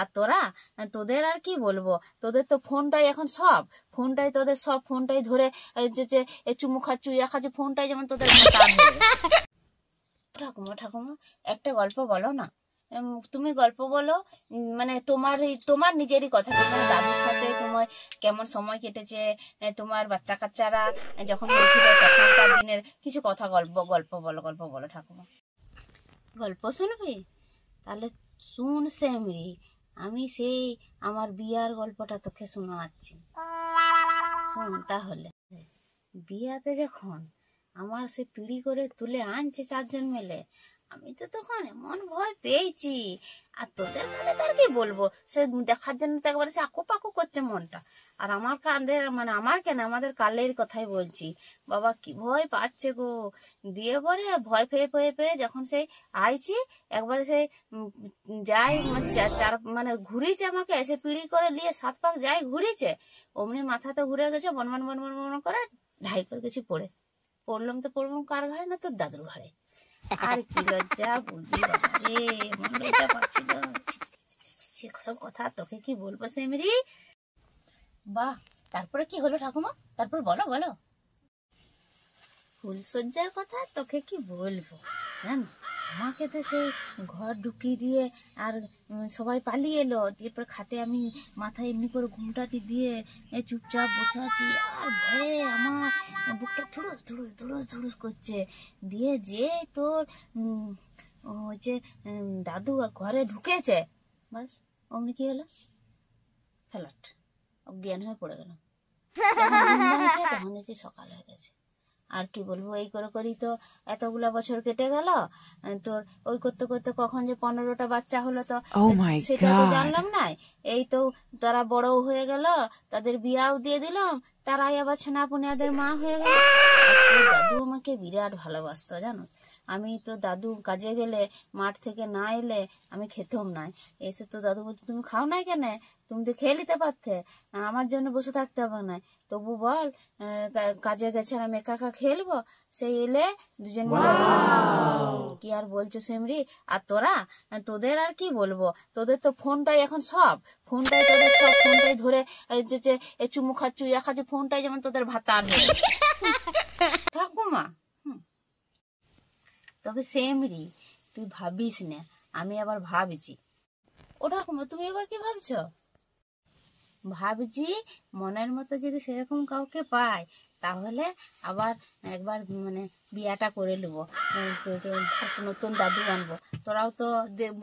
আর তোরা, তোদের আর কি বলবো, তোদের তো ফোনটাই এখন সব, ফোনটাই তোদের সব, ফোনটাই ধরে যে চুমু খাচ্ছু ইয়া খাচ্ছু, ফোনটাই যেমন তোদের টান হয়ে গেছে। ঠাকুমা ঠাকুমা একটা গল্প বলো না, তুমি গল্প বলো, মানে তোমার নিজেরই কথা, তোমার দাদুর সাথে তোমার কেমন সময় কেটেছে, তোমার বাচ্চা কাচ্চারা যখন হয়েছিল তখনকার দিনের কিছু কথা, গল্প বলো ঠাকুমা। গল্প শুনবি? তাহলে শুন শ্যামরি, আমি সেই আমার বিয়ার গল্পটা তোকে শোনাচ্ছি, শোন তাহলে। বিয়াতে যখন আমার সে পিড়ি করে তুলে আনছে 4 জন মিলে, আমি তো তখন এমন ভয় পেয়েছি, আর তোদের কালে তার কি বলবো, সে দেখার জন্য তো একবারে সে আকু পাকু করছে মনটা। আর আমার কাঁধের মানে আমার কেন, আমাদের কালের কথাই বলছি, বাবা কি ভয় পাচ্ছে গো। দিয়ে পরে ভয় পেয়ে যখন সেই আইছি একবারে সেই যাই মানে ঘুরিয়েছে আমাকে, এসে পিড়ি করে নিয়ে 7 পাক যাই ঘুরিয়েছে, অমনি মাথা তো ঘুরে গেছে, বনবন করে ঢাই করে গেছি পড়লাম তো পড়লাম কার ঘাড়ে না, তোর দাদুর ঘাড়ে। আর কি লজ্জা বলবি বাবা রে, এমন লজ্জা পাচ্ছিল, সেসব কথা তোকে কি বলবো সেমরি। বাহ, তারপরে কি হলো ঠাকুমা, তারপর বলো। ফুলসজ্জার কথা তোকে কি বলবো জানো, আমাকে তো সেই ঘর ঢুকিয়ে দিয়ে আর সবাই পালিয়ে এলো, দিয়ে পরে খাটে আমি মাথায় এমনি করে ঘুমটাটি দিয়ে চুপচাপ বসে আছি, আর ভয়ে আমার বুকটা ধুড়ুস করছে। দিয়ে যে তোর ওই যে দাদু ঘরে ঢুকেছে, বাস অমনি কি হলো, ফ্ল্যাট অজ্ঞান হয়ে পড়ে গেল। তখন দেখছি সকাল হয়ে গেছে। আর কি বলবো, এই করেই তো এতগুলা বছর কেটে গেল। তোর ওই করতে করতে কখন যে 15টা বাচ্চা হলো, তো সেটা তো জানলাম না। এই তো তারা বড়ও হয়ে গেল, তাদের বিয়াও দিয়ে দিলাম, তারাই আবার ছেনাপুনিয়াদের মা হয়ে গেল। তোর দাদু আমাকে বিরাট ভালোবাসতো জানো, আমি তো দাদু কাজে গেলে মাঠ থেকে না এলে আমি খেতাম নাই, এসে তো দাদু বলতো তুমি খাও নাই কেন, তুমি তো খেয়ে নিতে পারতে, আমার জন্য বসে থাকতে হবে না, তবু বল কাজে গেছে আর আমি একা খেলবো, সেই এলে দুজন মিলে কি আর বলছো সেমরি। আর তোদের আর কি বলবো, তোদের তো ফোনটাই এখন সব, ফোনটাই তোদের সব, ফোনটাই ধরে যে চুমু খাচ্ছু ইয়া খাচ্ছু, ফোনটাই যেমন তোদের ভাতার হয়ে গেছে ঠাকুমা। তবে সেমরি তুই ভাবিস না, আমি আবার ভাবছি। ও ঠাকুমা তুমি আবার কি ভাবছো? ভাবছি মনের মতো যদি সেরকম কাউকে পাই, তাহলে আবার একবার মানে বিয়াটা করে নেবো, নতুন দাদু আনবো। তোরাও তো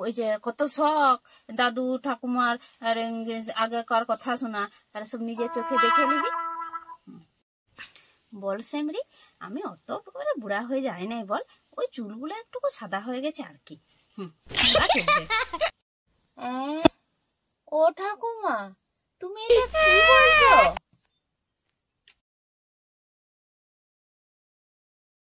ওই যে কত শখ দাদু ঠাকুমার আগেকার কথা শোনা, তারা সব নিজের চোখে দেখে নিবি। বল সেমরি, আমি অত বুড়া হয়ে যাই নাই বল, ওই চুলগুলো একটু সাদা হয়ে গেছে আর কি। ও ঠাকুমা তুমি এটা কি বলছো?